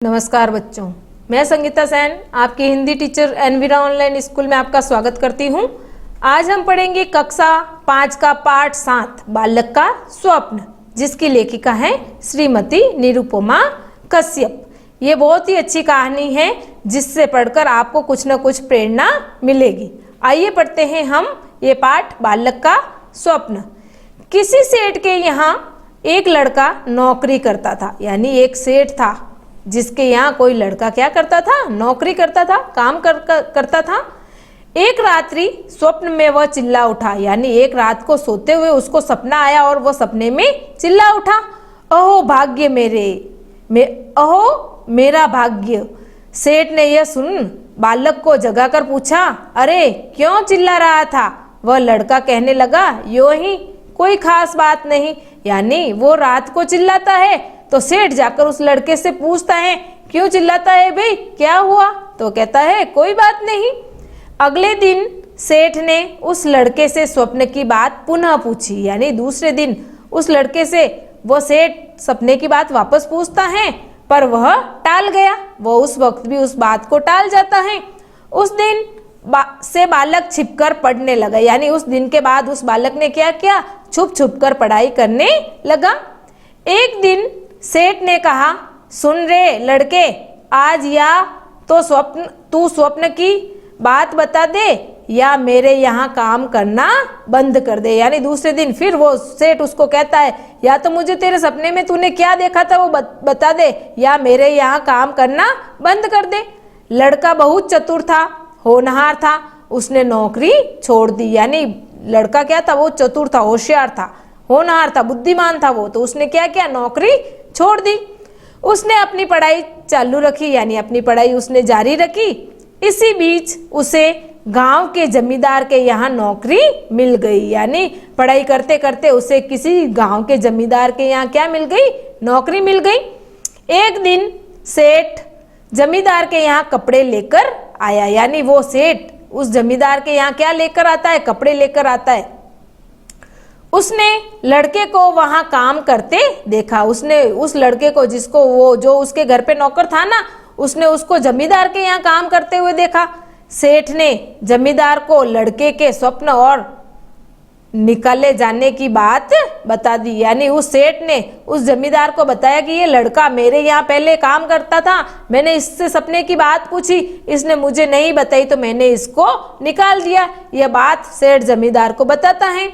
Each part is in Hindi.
नमस्कार बच्चों, मैं संगीता सेन आपकी Hindi teacher Envira online school में आपका स्वागत करती हूं। आज हम पढ़ेंगे कक्षा 5 का पाठ 7 बालक का स्वप्न, जिसकी लेखिका है श्रीमती निरुपमा कश्यप। ये बहुत ही अच्छी कहानी है जिससे पढ़कर आपको कुछ न कुछ प्रेरणा मिलेगी। आइए पढ़ते हैं हम ये पाठ बालक का स्वप्न। किसी सेठ के यहाँ एक लड़का नौकरी करता था, यानी एक सेठ था जिसके यहाँ कोई लड़का क्या करता था, नौकरी करता था, काम करता था। एक रात्रि स्वप्न में वह चिल्ला उठा, यानी एक रात को सोते हुए उसको सपना आया और वह सपने में चिल्ला उठा, अहो भाग्य अहो मेरा भाग्य। सेठ ने यह सुन बालक को जगाकर पूछा, अरे क्यों चिल्ला रहा था? वह लड़का कहने लगा, यूं ही, कोई खास बात नहीं। यानी वो रात को चिल्लाता है तो सेठ जाकर उस लड़के से पूछता है, क्यों चिल्लाता है भाई, क्या हुआ? तो कहता है, कोई बात नहीं। अगले दिन सेठ ने उस लड़के से स्वप्न की बात पुनः पूछी, यानी दूसरे दिन उस लड़के से वो सेठ सपने की बात वापस पूछता है, पर वह टाल गया। वह उस वक्त भी उस बात को टाल जाता है। उस दिन से बालक छिपकर पढ़ने लगा, यानी उस दिन के बाद उस बालक ने क्या किया, छुप छुप कर पढ़ाई करने लगा। एक दिन सेठ ने कहा, सुन रे लड़के, आज या तो तू स्वप्न की बात बता दे या मेरे यहाँ काम करना बंद कर दे। यानी दूसरे दिन फिर वो सेठ उसको कहता है, या तो मुझे तेरे सपने में तूने क्या देखा था वो बता दे या मेरे यहाँ काम करना बंद कर दे। लड़का बहुत चतुर था, होनहार था, उसने नौकरी छोड़ दी। यानी लड़का क्या था, वो चतुर था, होशियार था, होनहार था, बुद्धिमान था वो, तो उसने क्या किया, नौकरी छोड़ दी। उसने अपनी पढ़ाई चालू रखी, यानी अपनी पढ़ाई उसने जारी रखी। इसी बीच उसे गांव के जमींदार के यहाँ नौकरी मिल गई, यानी पढ़ाई करते करते उसे किसी गांव के जमींदार के यहाँ क्या मिल गई, नौकरी मिल गई। एक दिन सेठ जमींदार के यहाँ कपड़े लेकर आया, यानी वो सेठ उस जमींदार के यहाँ क्या लेकर आता है, कपड़े लेकर आता है। उसने लड़के को वहां काम करते देखा। उसने उस लड़के को, जिसको वो जो उसके घर पे नौकर था ना, उसने उसको जमींदार के यहाँ काम करते हुए देखा। सेठ ने जमींदार को लड़के के स्वप्न और निकाले जाने की बात बता दी, यानी उस सेठ ने उस जमींदार को बताया कि ये लड़का मेरे यहाँ पहले काम करता था, मैंने इससे सपने की बात पूछी, इसने मुझे नहीं बताई तो मैंने इसको निकाल दिया। यह बात सेठ जमींदार को बताता है।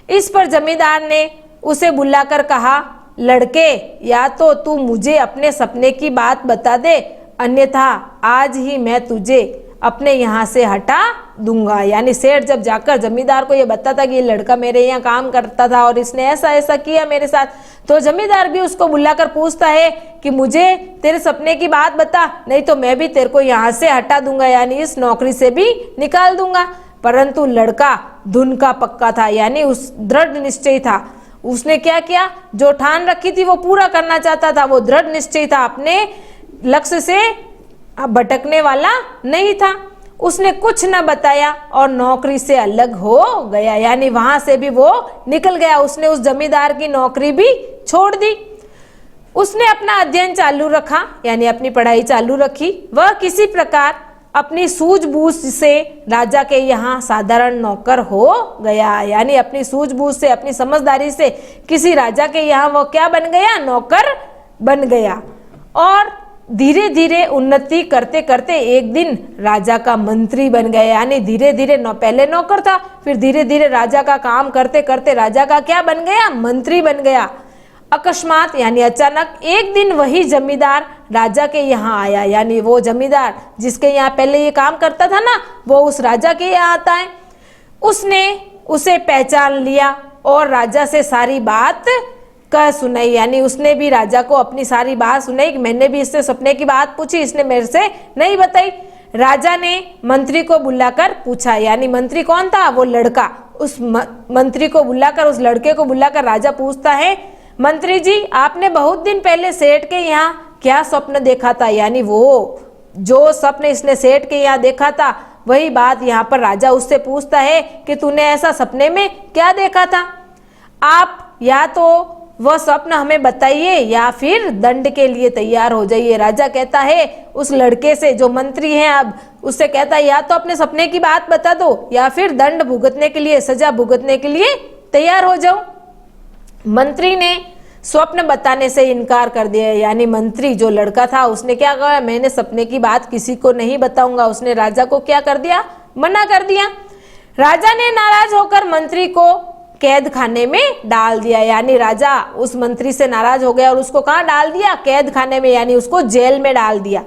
इस पर जमींदार ने उसे बुलाकर कहा, लड़के, या तो तू मुझे अपने सपने की बात बता दे, अन्यथा आज ही मैं तुझे अपने यहाँ से हटा दूंगा। यानी सेठ जब जाकर जमींदार को ये बताता कि ये लड़का मेरे यहाँ काम करता था और इसने ऐसा ऐसा किया मेरे साथ, तो जमींदार भी उसको बुलाकर पूछता है कि मुझे तेरे सपने की बात बता, नहीं तो मैं भी तेरे को यहाँ से हटा दूंगा, यानी इस नौकरी से भी निकाल दूंगा। परंतु लड़का धुन का पक्का था, यानी उस दृढ़ निश्चय था। उसने क्या किया, जो ठान रखी थी वो पूरा करना चाहता था, वो दृढ़ निश्चय था, अपने लक्ष्य से भटकने वाला नहीं था। उसने कुछ न बताया और नौकरी से अलग हो गया, यानी वहां से भी वो निकल गया। उसने उस जमींदार की नौकरी भी छोड़ दी। उसने अपना अध्ययन चालू रखा, यानी अपनी पढ़ाई चालू रखी। वह किसी प्रकार अपनी सूझबूझ से राजा के यहाँ साधारण नौकर हो गया, यानी अपनी सूझबूझ से, अपनी समझदारी से किसी राजा के यहाँ वो क्या बन गया, नौकर बन गया। और धीरे धीरे उन्नति करते करते एक दिन राजा का मंत्री बन गया, यानी धीरे धीरे पहले नौकर था, फिर धीरे धीरे राजा का काम करते करते राजा का क्या बन गया, मंत्री बन गया। अकस्मात, यानी अचानक एक दिन वही जमींदार राजा के यहाँ आया, यानी वो जमींदार जिसके यहाँ पहले ये काम करता था ना, वो उस राजा के यहाँ आता है। उसने उसे पहचान लिया और राजा से सारी बात कह सुनाई, यानी उसने भी राजा को अपनी सारी बात सुनाई कि मैंने भी इससे सपने की बात पूछी, इसने मेरे से नहीं बताई। राजा ने मंत्री को बुलाकर पूछा, यानी मंत्री कौन था, वो लड़का। उस मंत्री को बुलाकर, उस लड़के को बुलाकर राजा पूछता है, मंत्री जी, आपने बहुत दिन पहले सेठ के यहाँ क्या स्वप्न देखा था? यानी वो जो स्वप्न इसने सेठ के यहाँ देखा था वही बात यहाँ पर राजा उससे पूछता है कि तूने ऐसा सपने में क्या देखा था? आप या तो वह स्वप्न हमें बताइए या फिर दंड के लिए तैयार हो जाइए। राजा कहता है उस लड़के से जो मंत्री है, अब उससे कहता है या तो अपने सपने की बात बता दो या फिर दंड भुगतने के लिए, सजा भुगतने के लिए तैयार हो जाओ। मंत्री ने स्वप्न बताने से इनकार कर दिया, यानी मंत्री जो लड़का था उसने क्या कहा, मैंने सपने की बात किसी को नहीं बताऊंगा। उसने राजा को क्या कर दिया, मना कर दिया। राजा ने नाराज होकर मंत्री को कैद खाने में डाल दिया, यानी राजा उस मंत्री से नाराज हो गया और उसको कहाँ डाल दिया, कैद खाने में, यानी उसको जेल में डाल दिया।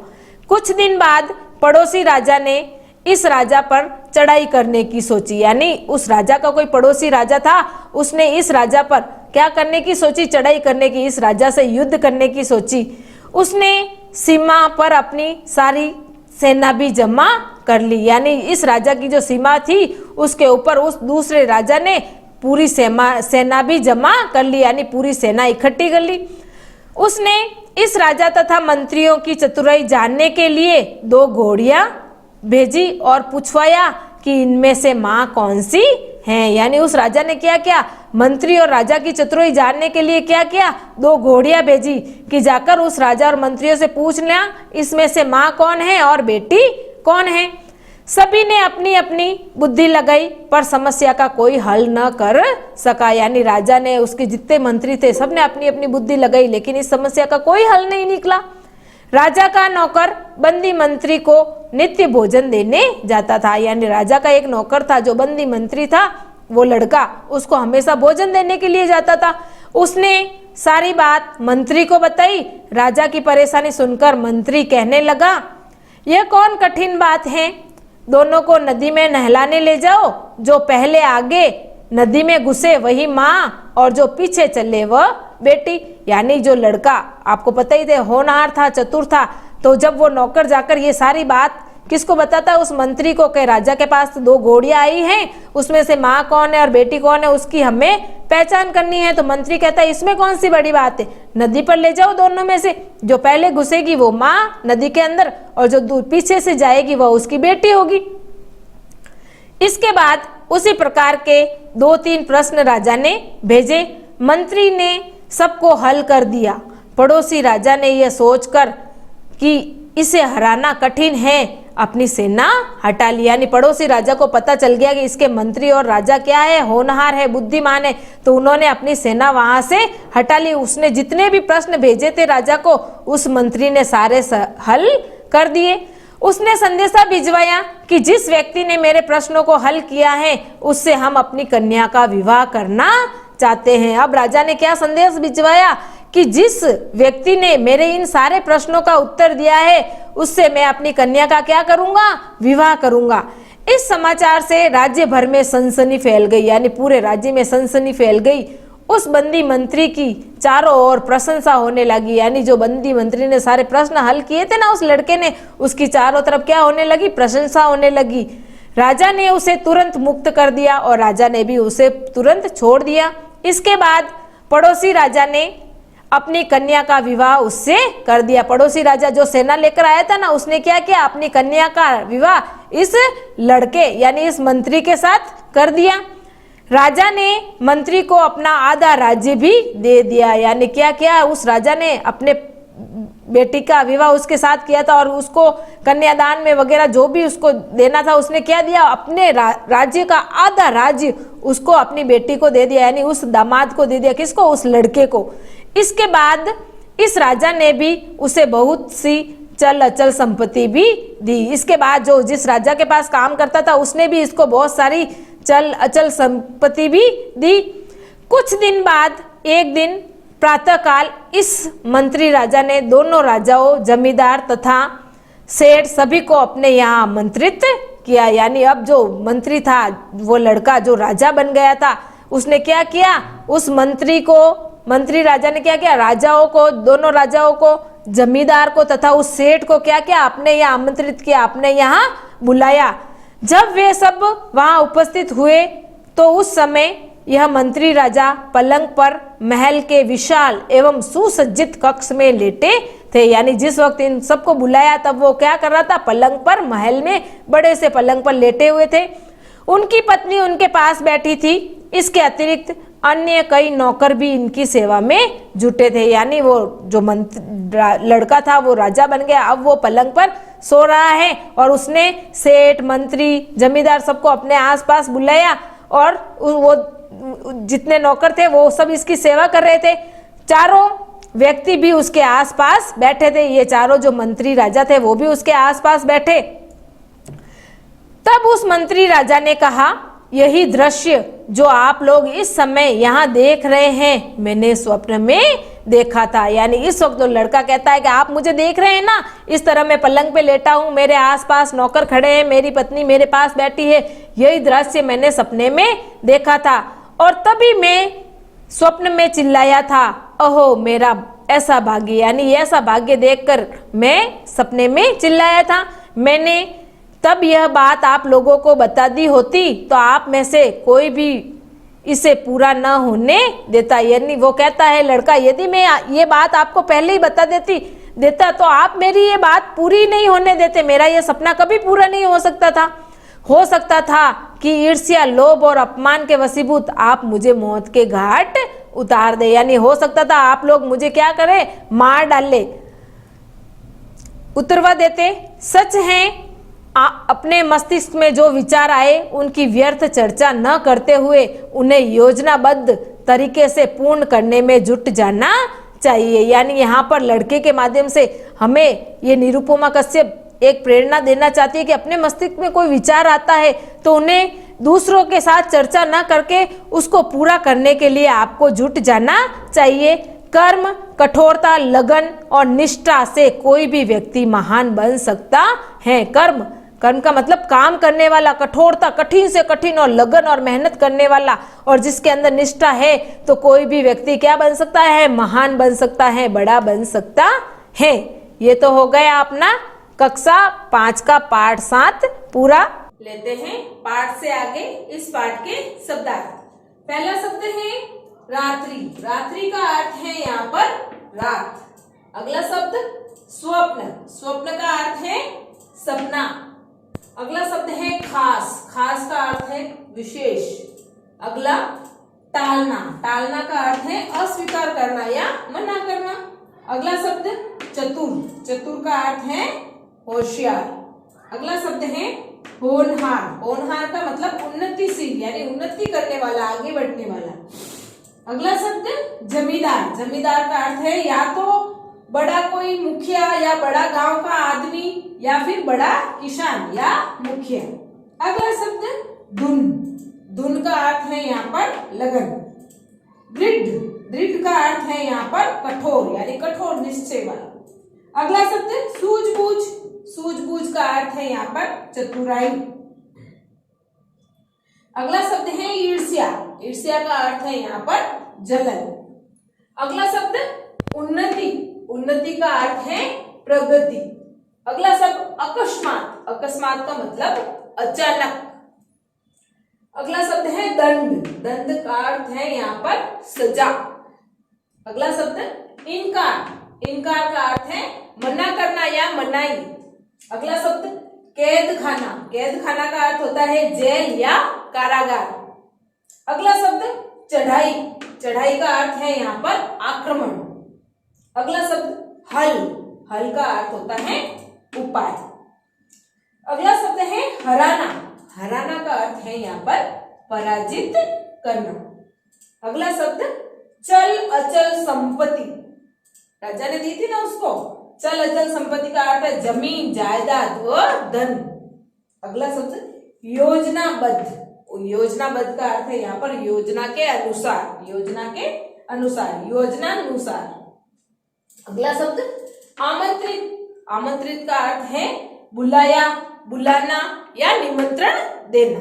कुछ दिन बाद पड़ोसी राजा ने इस राजा पर चढ़ाई करने की सोची, यानी उस राजा का कोई पड़ोसी राजा था, उसने इस राजा पर क्या करने की सोची, चढ़ाई करने की, इस राजा से युद्ध करने की सोची। उसने सीमा पर अपनी सारी सेना भी जमा कर ली, यानी इस राजा की जो सीमा थी उसके ऊपर उस दूसरे राजा ने पूरी सेना भी जमा कर ली, यानी पूरी सेना इकट्ठी कर ली। उसने इस राजा तथा मंत्रियों की चतुराई जानने के लिए 2 घोड़ियां भेजी और पूछवाया कि इनमें से माँ कौन सी है। यानी उस राजा ने क्या किया, मंत्री और राजा की चतुराई जानने के लिए क्या किया, 2 घोड़ियां भेजी कि जाकर उस राजा और मंत्रियों से पूछ लिया इसमें से माँ कौन है और बेटी कौन है। सभी ने अपनी अपनी बुद्धि लगाई पर समस्या का कोई हल न कर सका, यानी राजा ने, उसके जितने मंत्री थे सबने अपनी अपनी बुद्धि लगाई लेकिन इस समस्या का कोई हल नहीं निकला। राजा का नौकर बंदी मंत्री को नित्य भोजन देने जाता था, यानी राजा का एक नौकर था जो बंदी मंत्री था, वो लड़का उसको हमेशा भोजन देने के लिए जाता था। उसने सारी बात मंत्री को बताई। राजा की परेशानी सुनकर मंत्री कहने लगा, यह कौन कठिन बात है, दोनों को नदी में नहलाने ले जाओ, जो पहले आगे नदी में घुसे वही माँ और जो पीछे चले वह बेटी। यानी जो लड़का आपको पता ही थे होनहार था, चतुर था, तो जब वो नौकर जाकर ये सारी बात किसको बताता, उस मंत्री को, कहे राजा के पास 2 घोड़ियां आई हैं, उसमें से माँ कौन है और बेटी कौन है उसकी हमें पहचान करनी है। तो मंत्री कहता है इसमें कौन सी बड़ी बात है, नदी पर ले जाओ, दोनों में से जो पहले घुसेगी वो माँ नदी के अंदर और जो पीछे से जाएगी वह उसकी बेटी होगी। इसके बाद उसी प्रकार के 2-3 प्रश्न राजा ने भेजे। मंत्री ने सबको हल कर दिया। पड़ोसी राजा ने यह सोचकर कि इसे हराना कठिन है, अपनी सेना हटा ली, यानी पड़ोसी राजा को पता चल गया कि इसके मंत्री और राजा क्या है, होनहार है, बुद्धिमान है, तो उन्होंने अपनी सेना वहां से हटा ली। उसने जितने भी प्रश्न भेजे थे राजा को, उस मंत्री ने सारे हल कर दिए। उसने संदेशा भिजवाया कि जिस व्यक्ति ने मेरे प्रश्नों को हल किया है उससे हम अपनी कन्या का विवाह करना चाहते हैं। अब राजा ने क्या संदेश भिजवाया कि जिस व्यक्ति ने मेरे इन सारे प्रश्नों का उत्तर दिया है उससे मैं अपनी कन्या का क्या करूंगा, विवाह करूंगा। इस समाचार से राज्य भर में सनसनी फैल गई, यानी पूरे राज्य में सनसनी फैल गई। उस बंदी मंत्री की चारों ओर प्रशंसा होने लगी, यानी जो बंदी मंत्री ने सारे प्रश्न हल किए थे ना उस लड़के ने, उसकी चारों तरफ क्या होने लगी, प्रशंसा होने लगी। राजा ने उसे तुरंत मुक्त कर दिया और राजा ने भी उसे तुरंत छोड़ दिया। इसके बाद पड़ोसी राजा ने अपनी कन्या का विवाह उससे कर दिया। पड़ोसी राजा जो सेना लेकर आया था ना, उसने क्या किया, अपनी कन्या का विवाह इस लड़के यानी इस मंत्री के साथ कर दिया। राजा ने मंत्री को अपना आधा राज्य भी दे दिया, यानी क्या किया, उस राजा ने अपने बेटी का विवाह उसके साथ किया था और उसको कन्यादान में वगैरह जो भी उसको देना था उसने क्या दिया, अपने राज्य का आधा राज्य उसको अपनी बेटी को दे दिया, यानी उस दामाद को दे दिया। किसको, उस लड़के को। इसके बाद इस राजा ने भी उसे बहुत सी चल अचल संपत्ति भी दी। इसके बाद जो जिस राजा के पास काम करता था उसने भी इसको बहुत सारी चल अचल संपत्ति भी दी। कुछ दिन बाद एक दिन प्रातःकाल इस मंत्री राजा ने दोनों राजाओं, जमींदार तथा सेठ सभी को अपने यहाँ आमंत्रित किया। यानी अब जो मंत्री था वो लड़का जो राजा बन गया था उसने क्या किया, उस मंत्री राजा ने क्या किया, राजाओं को, दोनों राजाओं को, जमींदार को तथा उस सेठ को क्या किया, अपने यहाँ आमंत्रित किया, अपने यहाँ बुलाया। जब वे सब वहां उपस्थित हुए तो उस समय यह मंत्री राजा पलंग पर महल के विशाल एवं सुसज्जित कक्ष में लेटे थे। यानी जिस वक्त इन सबको बुलाया तब वो क्या कर रहा था, पलंग पर, महल में बड़े से पलंग पर लेटे हुए थे। उनकी पत्नी उनके पास बैठी थी। इसके अतिरिक्त अन्य कई नौकर भी इनकी सेवा में जुटे थे। यानी वो जो लड़का था वो राजा बन गया, अब वो पलंग पर सो रहा है और उसने सेठ, मंत्री, जमींदार सबको अपने आसपास बुलाया और वो जितने नौकर थे वो सब इसकी सेवा कर रहे थे। चारों व्यक्ति भी उसके आसपास बैठे थे, ये चारों जो मंत्री राजा थे वो भी उसके आसपास बैठे। तब उस मंत्री राजा ने कहा, यही दृश्य जो आप लोग इस समय यहाँ देख रहे हैं मैंने स्वप्न में देखा था। यानी इस वक्त तो लड़का कहता है कि आप मुझे देख रहे हैं ना, इस तरह मैं पलंग पे लेटा हूँ, मेरे आसपास नौकर खड़े हैं, मेरी पत्नी मेरे पास बैठी है, यही दृश्य मैंने सपने में देखा था। और तभी मैं स्वप्न में चिल्लाया था, अहो मेरा ऐसा भाग्य। यानी ऐसा भाग्य देखकर मैं सपने में चिल्लाया था। मैंने तब यह बात आप लोगों को बता दी होती तो आप में से कोई भी इसे पूरा न होने देता। यानी वो कहता है लड़का, यदि मैं ये बात आपको पहले ही बता देता तो आप मेरी ये बात पूरी नहीं होने देते, मेरा ये सपना कभी पूरा नहीं हो सकता था। हो सकता था कि ईर्ष्या, लोभ और अपमान के वशीभूत आप मुझे मौत के घाट उतार दे। यानी हो सकता था आप लोग मुझे क्या करें, मार डाले, उतरवा देते। सच है अपने मस्तिष्क में जो विचार आए उनकी व्यर्थ चर्चा न करते हुए उन्हें योजनाबद्ध तरीके से पूर्ण करने में जुट जाना चाहिए। यानी यहाँ पर लड़के के माध्यम से हमें ये निरुपमा कश्यप एक प्रेरणा देना चाहती है कि अपने मस्तिष्क में कोई विचार आता है तो उन्हें दूसरों के साथ चर्चा न करके उसको पूरा करने के लिए आपको जुट जाना चाहिए। कर्म, कठोरता, लगन और निष्ठा से कोई भी व्यक्ति महान बन सकता है। कर्म का मतलब काम करने वाला, कठोरता, कठिन से कठिन, और लगन और मेहनत करने वाला, और जिसके अंदर निष्ठा है तो कोई भी व्यक्ति क्या बन सकता है, महान बन सकता है, बड़ा बन सकता है। ये तो हो गया अपना कक्षा 5 का पाठ 7 पूरा। लेते हैं पाठ से आगे इस पाठ के शब्दार्थ। पहला शब्द है रात्रि। रात्रि का अर्थ है यहाँ पर रात। अगला शब्द स्वप्न। स्वप्न का अर्थ है सपना। अगला शब्द है खास। खास का अर्थ है विशेष। अगला टालना। टालना का अर्थ है अस्वीकार करना या मना करना। अगला शब्द चतुर। चतुर का अर्थ है होशियार। अगला शब्द है होनहार। होनहार का मतलब उन्नतिशील, यानी उन्नति करने वाला, आगे बढ़ने वाला। अगला शब्द जमींदार। जमींदार का अर्थ है या तो बड़ा कोई मुखिया या बड़ा गांव का आदमी या फिर बड़ा किसान या मुखिया। अगला शब्द धुन। धुन का अर्थ है यहाँ पर लगन। दृढ़। दृढ़ का अर्थ है यहाँ पर कठोर, यानी कठोर निश्चय वाला। अगला शब्द सूझबूझ। सूझबूझ का अर्थ है यहाँ पर चतुराई। अगला शब्द है ईर्ष्या। ईर्ष्या का अर्थ है यहाँ पर जलन। अगला शब्द उन्नति। उन्नति का अर्थ है प्रगति। अगला शब्द अकस्मात। अकस्मात का मतलब अचानक। अगला शब्द है दंड। दंड का अर्थ है यहाँ पर सजा। अगला शब्द इनकार। इनकार का अर्थ है मना करना या मनाही। अगला शब्द कैद खाना। कैद खाना का अर्थ होता है जेल या कारागार। अगला शब्द चढ़ाई। चढ़ाई का अर्थ है यहाँ पर आक्रमण। अगला शब्द हल। हल का अर्थ होता है उपाय। अगला शब्द है हराना। हराना का अर्थ है यहाँ पर पराजित करना। अगला शब्द चल अचल संपत्ति। राजा ने दी थी ना उसको। चल अचल संपत्ति का अर्थ है जमीन, जायदाद व धन। अगला शब्द योजनाबद्ध। योजनाबद्ध का अर्थ है यहाँ पर योजना के अनुसार। योजना के अनुसार, योजनानुसार। अगला शब्द आमंत्रित। आमंत्रित का अर्थ है बुलाया, बुलाना या निमंत्रण देना।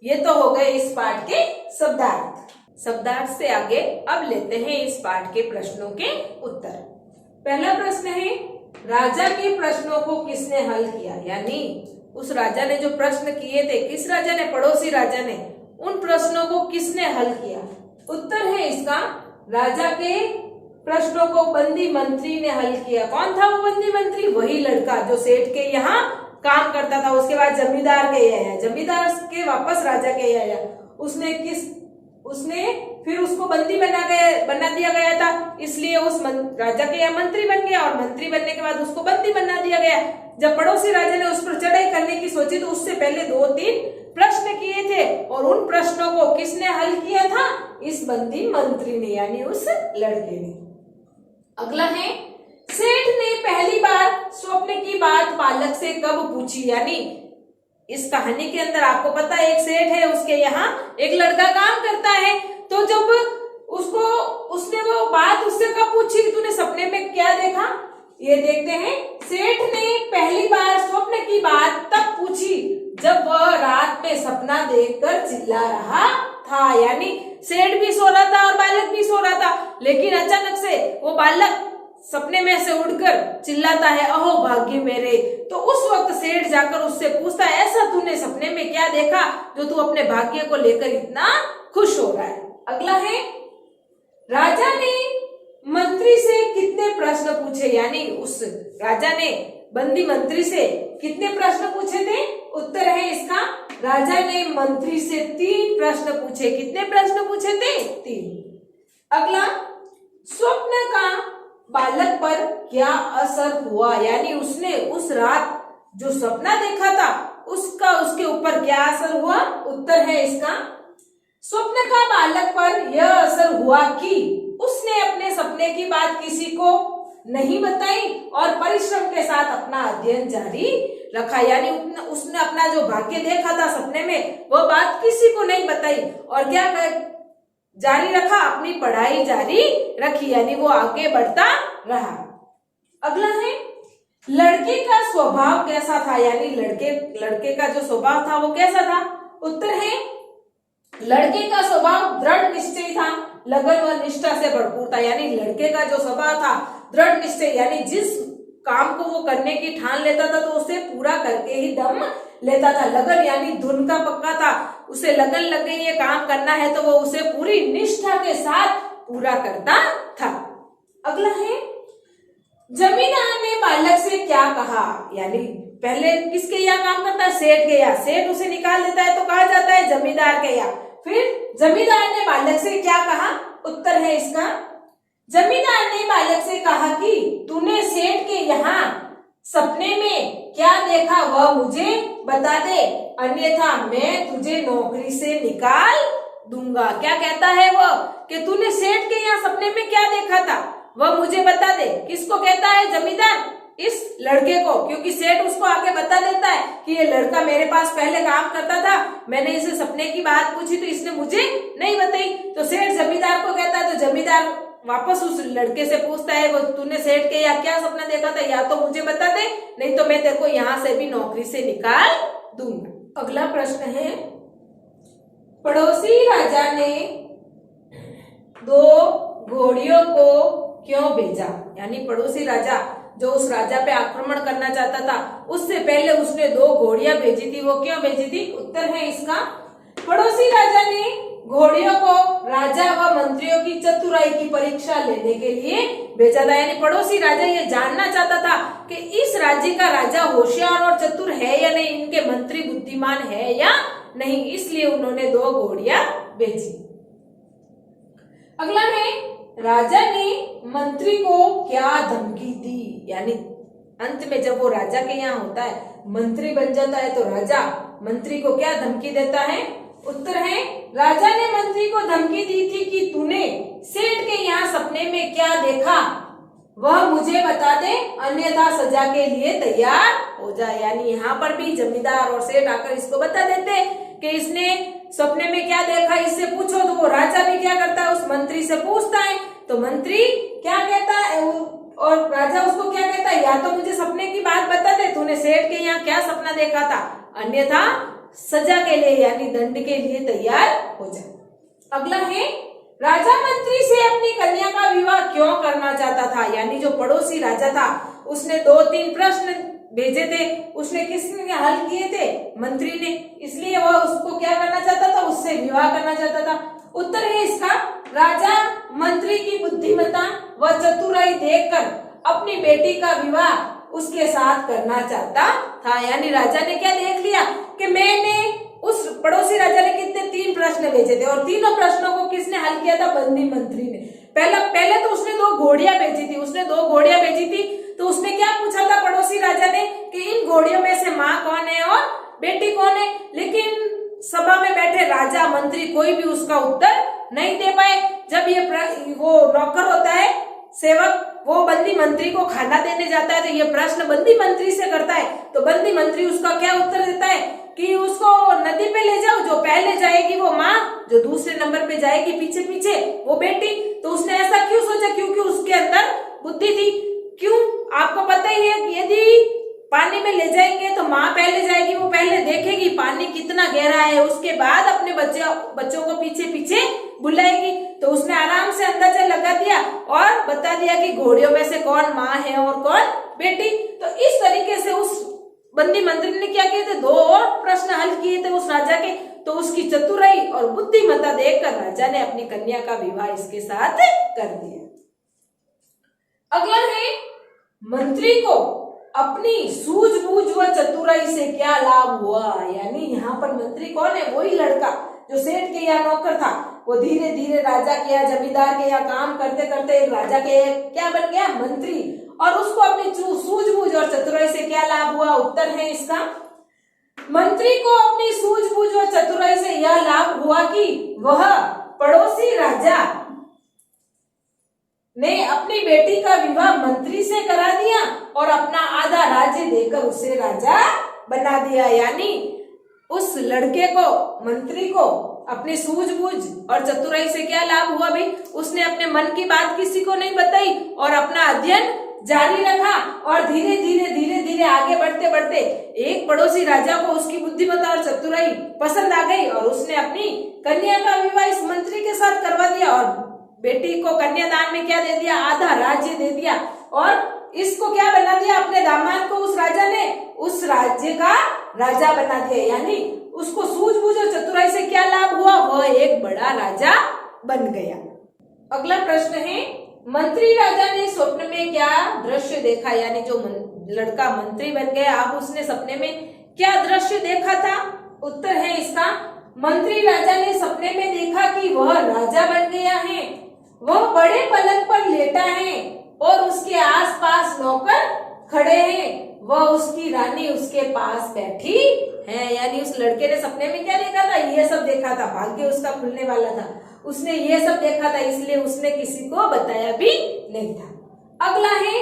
ये तो हो गए इस पाठ के शब्दार्थ। शब्दार्थ से आगे अब लेते हैं इस पाठ के प्रश्नों के उत्तर। पहला प्रश्न है राजा के प्रश्नों को किसने हल किया। यानी उस राजा ने जो प्रश्न किए थे, किस राजा ने, पड़ोसी राजा ने, उन प्रश्नों को किसने हल किया। उत्तर है इसका राजा के प्रश्नों को बंदी मंत्री ने हल किया। कौन था वो बंदी मंत्री? वही लड़का जो सेठ के यहाँ काम करता था, उसके बाद जमींदार के आया, जमींदार के वापस राजा के आया। उसने फिर उसको बंदी बना दिया गया था, इसलिए उस राजा के यहाँ मंत्री बन गया और मंत्री बनने के बाद उसको बंदी बना दिया गया। जब पड़ोसी राजा ने उस पर चढ़ाई करने की सोची तो उससे पहले 2-3 प्रश्न किए थे और उन प्रश्नों को किसने हल किया था? इस बंदी मंत्री ने, यानी उस लड़के ने। अगला है, सेठ ने पहली बार स्वप्न की बात बालक से कब पूछी? यानी इस कहानी के अंदर आपको पता है एक सेठ है, उसके यहाँ एक लड़का काम करता है, तो जब उसने वो बात उससे कब पूछी कि तूने सपने में क्या देखा? ये देखते हैं, सेठ ने पहली बार स्वप्न की बात तब पूछी जब वह रात में सपना देखकर चिल्ला रहा था। यानी सेठ भी सो रहा था और बालक भी सो रहा था, लेकिन अचानक से वो बालक सपने में से उठकर चिल्लाता है, अहो भाग्य मेरे। तो उस वक्त सेठ जाकर उससे पूछता है, ऐसा तूने सपने में क्या देखा जो तू अपने भाग्य को लेकर इतना खुश हो रहा है? अगला है, राजा ने मंत्री से कितने प्रश्न पूछे? यानी उस राजा ने बंदी मंत्री से कितने प्रश्न पूछे थे? उत्तर है इसका, राजा ने मंत्री से 3 प्रश्न पूछे। कितने प्रश्न पूछे थे? 3। अगला, स्वप्न का बालक पर क्या असर हुआ? यानी उसने उस रात जो सपना देखा था उसका उसके ऊपर क्या असर हुआ? उत्तर है इसका, स्वप्न का बालक पर यह असर हुआ कि उसने अपने सपने की बात किसी को नहीं बताई और परिश्रम के साथ अपना अध्ययन जारी रखा। यानी उसने अपना जो भाग्य देखा था सपने में वह बात किसी को नहीं बताई और क्या जारी रखा? अपनी पढ़ाई जारी रखी, यानी वो आगे बढ़ता रहा। अगला है, लड़के का स्वभाव कैसा था? यानी लड़के का जो स्वभाव था वो कैसा था? उत्तर है, लड़के का स्वभाव दृढ़ निश्चय था, लगन व निष्ठा से भरपूर था। यानी लड़के का जो स्वभाव था दृढ़ निश्चय, यानी जिस काम को वो करने की ठान लेता था तो उसे पूरा करके ही दम लेता था। लगन यानी धुन का पक्का था, उसे लगन लग गई ये काम करना है तो वो उसे पूरी निष्ठा के साथ पूरा करता था। अगला है, जमींदार ने बालक से क्या कहा? यानी पहले किसके यहाँ काम करता है? सेठ के यहाँ। सेठ उसे निकाल देता है तो कहा जाता है जमींदार के यहाँ। फिर जमींदार ने बालक से क्या कहा? उत्तर है इसका, जमींदार ने बालक से कहा कि तूने सेठ के यहाँ सपने में क्या देखा वह मुझे बता दे, अन्यथा मैं तुझे नौकरी से निकाल दूंगा। क्या कहता है वह कि तूने सेठ के यहाँ सपने में क्या देखा था वह मुझे बता दे। किसको कहता है? जमींदार इस लड़के को, क्योंकि सेठ उसको आगे बता देता है कि ये लड़का मेरे पास पहले काम करता था, मैंने इसे सपने की बात पूछी तो इसने मुझे नहीं बताई। तो सेठ जमींदार को कहता है, तो जमींदार वापस उस लड़के से पूछता है, वो तूने सेठ के यहाँ क्या सपना देखा था, या तो मुझे बता दे नहीं तो मैं तेरे को यहाँ से भी नौकरी से निकाल दूंगा। अगला प्रश्न है, पड़ोसी राजा ने 2 घोड़ियों को क्यों भेजा? यानी पड़ोसी राजा जो उस राजा पे आक्रमण करना चाहता था उससे पहले उसने 2 घोड़ियां भेजी थी। वो क्यों भेजी थी? उत्तर है इसका, पड़ोसी राजा ने घोड़ियों को राजा व मंत्रियों की चतुराई की परीक्षा लेने के लिए भेजा था। यानी पड़ोसी राजा ये जानना चाहता था कि इस राज्य का राजा होशियार और चतुर है या नहीं, इनके मंत्री बुद्धिमान है या नहीं, इसलिए उन्होंने 2 घोड़ियां भेजी। अगला है, राजा ने मंत्री को क्या धमकी दी? यानी अंत में जब वो राजा के यहाँ होता है, मंत्री बन जाता है, तो राजा मंत्री को क्या धमकी देता है? उत्तर है, राजा ने मंत्री को धमकी दी थी कि तूने सेठ के यहाँ सपने में क्या देखा वह मुझे बता दे, अन्यथा सजा के लिए तैयार हो जाए। यानी यहाँ पर भी जमींदार और सेठ आकर इसको बता देते कि इसने सपने में क्या देखा, इससे पूछो। तो वो राजा भी क्या करता है, उस मंत्री से पूछता है। तो मंत्री क्या कहता है और राजा उसको क्या कहता है, या तो मुझे सपने की बात बता दे, तूने सेठ के यहाँ क्या सपना देखा था, अन्यथा सजा के लिए यानी दंड के लिए तैयार हो जाए। अगला है, राजा मंत्री से अपनी कन्या का विवाह क्यों करना चाहता था? यानी जो पड़ोसी राजा था उसने 2-3 प्रश्न भेजे थे, उसने किसने हल किए थे? मंत्री ने, इसलिए वह उसको क्या करना चाहता था, उससे विवाह करना चाहता था। उत्तर है इसका, राजा मंत्री की बुद्धिमत्ता व चतुराई देखकर अपनी बेटी का विवाह उसके साथ करना चाहता था। यानी राजा ने क्या देख लिया कि मैंने, उस पड़ोसी राजा ने कितने 3 प्रश्न भेजे थे और तीनों प्रश्नों को किसने हल किया था? बंदी मंत्री ने। पहले तो उसने 2 घोड़ियां भेजी थी। तो उसने क्या पूछा था पड़ोसी राजा ने कि इन घोड़ियों में से माँ कौन है और बेटी कौन है? लेकिन सभा में बैठे राजा मंत्री कोई भी उसका उत्तर नहीं दे पाए। जब ये वो नौकर होता है, सेवक, वो बंदी मंत्री को खाना देने जाता है तो ये प्रश्न बंदी मंत्री से करता है। तो बंदी मंत्री उसका क्या उत्तर देता है कि उसको नदी पे ले जाओ, जो पहले जाएगी वो माँ, जो दूसरे नंबर पे जाएगी पीछे पीछे वो बेटी। तो उसने ऐसा क्यों सोचा? क्योंकि उसके अंदर बुद्धि थी। क्यों? आपको पता ही है कि यदि पानी में ले जाएंगे तो माँ पहले जाएगी, वो पहले देखेगी पानी कितना गहरा है, उसके बाद अपने बच्चों को पीछे पीछे बुलाएगी। तो उसने आराम से अंदाजा लगा दिया और बता दिया कि घोड़ियों में से कौन माँ है और कौन बेटी। तो इस तरीके से उस बंदी मंत्री ने क्या किए थे? 2 और प्रश्न हल किए थे उस राजा के। तो उसकी चतुराई और बुद्धिमत्ता देखकर राजा ने अपनी कन्या का विवाह इसके साथ कर दिया। अगला है, मंत्री को अपनी सूझबूझ व चतुराई से क्या लाभ हुआ? यानी यहाँ पर मंत्री कौन है? वही लड़का जो सेठ के यहाँ नौकर था। वो धीरे धीरे राजा के यहाँ, जमींदार के यहाँ काम करते करते राजा के क्या बन गया? मंत्री। और उसको अपनी सूझबूझ और चतुराई से क्या लाभ हुआ? उत्तर है इसका, मंत्री को अपनी सूझबूझ और चतुराई से यह लाभ हुआ कि वह पड़ोसी राजा ने अपनी बेटी का विवाह मंत्री से करा दिया और अपना आधा राज्य देकर उसे राजा बना दिया। यानी उस लड़के को, मंत्री को अपनी सूझबूझ और चतुराई से क्या लाभ हुआ भाई? उसने अपने मन की बात किसी को नहीं बताई और अपना अध्ययन जारी रखा और धीरे धीरे आगे बढ़ते बढ़ते एक पड़ोसी राजा को उसकी बुद्धिमत्ता और चतुराई पसंद आ गई और उसने अपनी कन्या का विवाह इस मंत्री के साथ करवा दिया और बेटी को कन्यादान में क्या दे दिया? आधा राज्य दे दिया। और इसको क्या बना दिया? अपने दामाद को उस राजा ने उस राज्य का राजा बना दिया। यानी उसको सूझबूझ और चतुराई से क्या लाभ हुआ? वह एक बड़ा राजा बन गया। अगला प्रश्न है, मंत्री राजा ने स्वप्न में क्या दृश्य देखा? यानी जो लड़का मंत्री बन गया, अब उसने सपने में क्या दृश्य देखा था? उत्तर है इसका, मंत्री राजा ने सपने में देखा कि वह राजा बन गया है, वह बड़े पलंग पर लेटा है और उसके आसपास नौकर खड़े हैं, वह उसकी रानी उसके पास बैठी है। यानी उस लड़के ने सपने में क्या देखा था? ये सब देखा था। भाग्य उसका खुलने वाला था, उसने ये सब देखा था, इसलिए उसने किसी को बताया भी नहीं था। अगला है,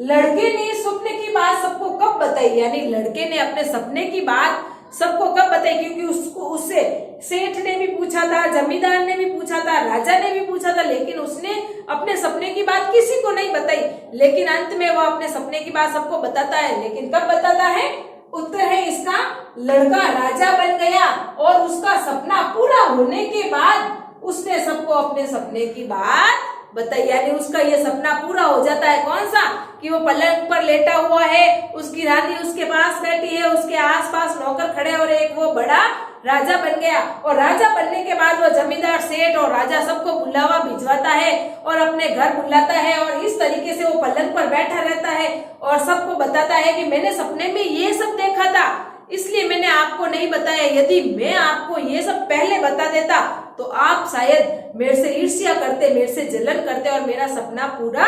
लड़के ने स्वप्न की बात सबको कब बताई? यानी लड़के ने अपने सपने की बात सबको कब बताई? क्योंकि उससे सेठ ने भी पूछा था, जमींदार ने भी पूछा था, राजा ने भी पूछा था, लेकिन उसने अपने सपने की बात किसी को नहीं बताई। लेकिन अंत में वह अपने सपने की बात सबको बताता है। लेकिन कब बताता है? उत्तर है इसका, लड़का राजा बन गया और उसका सपना पूरा होने के बाद उसने सबको अपने सपने की बात बताई। यानी उसका ये सपना पूरा हो जाता है। कौन सा? कि वो पलंग पर लेटा हुआ है, उसकी रानी उसके पास बैठी है, उसके आसपास नौकर खड़े और एक वो बड़ा राजा बन गया। और राजा बनने के बाद वो जमींदार, सेठ और राजा सबको बुलावा भिजवाता है और अपने घर बुलाता है और इस तरीके से वो पलंग पर बैठा रहता है और सबको बताता है कि मैंने सपने में ये सब देखा था, इसलिए मैंने आपको नहीं बताया। यदि मैं आपको ये सब पहले बता देता तो आप शायद मेरे से ईर्ष्या करते, मेरे से जलन करते और मेरा सपना पूरा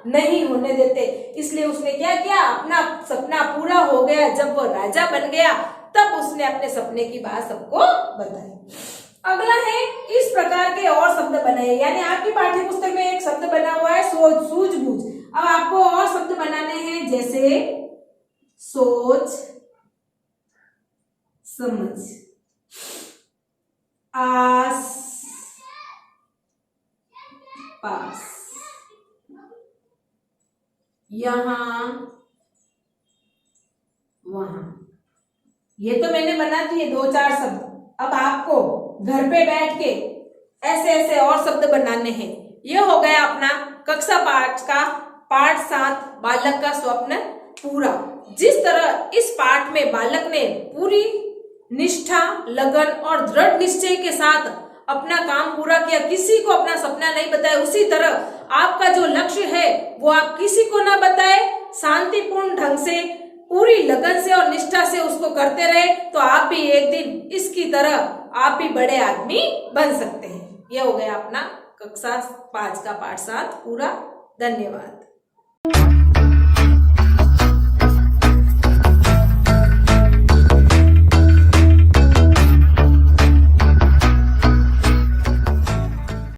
नहीं होने देते। इसलिए उसने क्या किया? अपना सपना पूरा हो गया जब वो राजा बन गया, तब उसने अपने सपने की बात सबको बताई। अगला है, इस प्रकार के और शब्द बनाए। यानी आपकी पाठ्य पुस्तक में एक शब्द बना हुआ है सूझबूझ। अब आपको और शब्द बनाने हैं, जैसे सोच समझ, आस पास, यहां वहां। ये तो मैंने बना दिए 2-4 शब्द। अब आपको घर पे बैठ के ऐसे ऐसे और शब्द बनाने हैं। ये हो गया अपना कक्षा 5 का पाठ 7 बालक का स्वप्न पूरा। जिस तरह इस पाठ में बालक ने पूरी निष्ठा, लगन और दृढ़ निश्चय के साथ अपना काम पूरा किया, किसी को अपना सपना नहीं बताया, उसी तरह आपका जो लक्ष्य है वो आप किसी को ना बताए, शांतिपूर्ण ढंग से पूरी लगन से और निष्ठा से उसको करते रहे तो आप भी एक दिन इसकी तरह आप भी बड़े आदमी बन सकते हैं। यह हो गया अपना कक्षा 5 का पाठ 7 पूरा। धन्यवाद।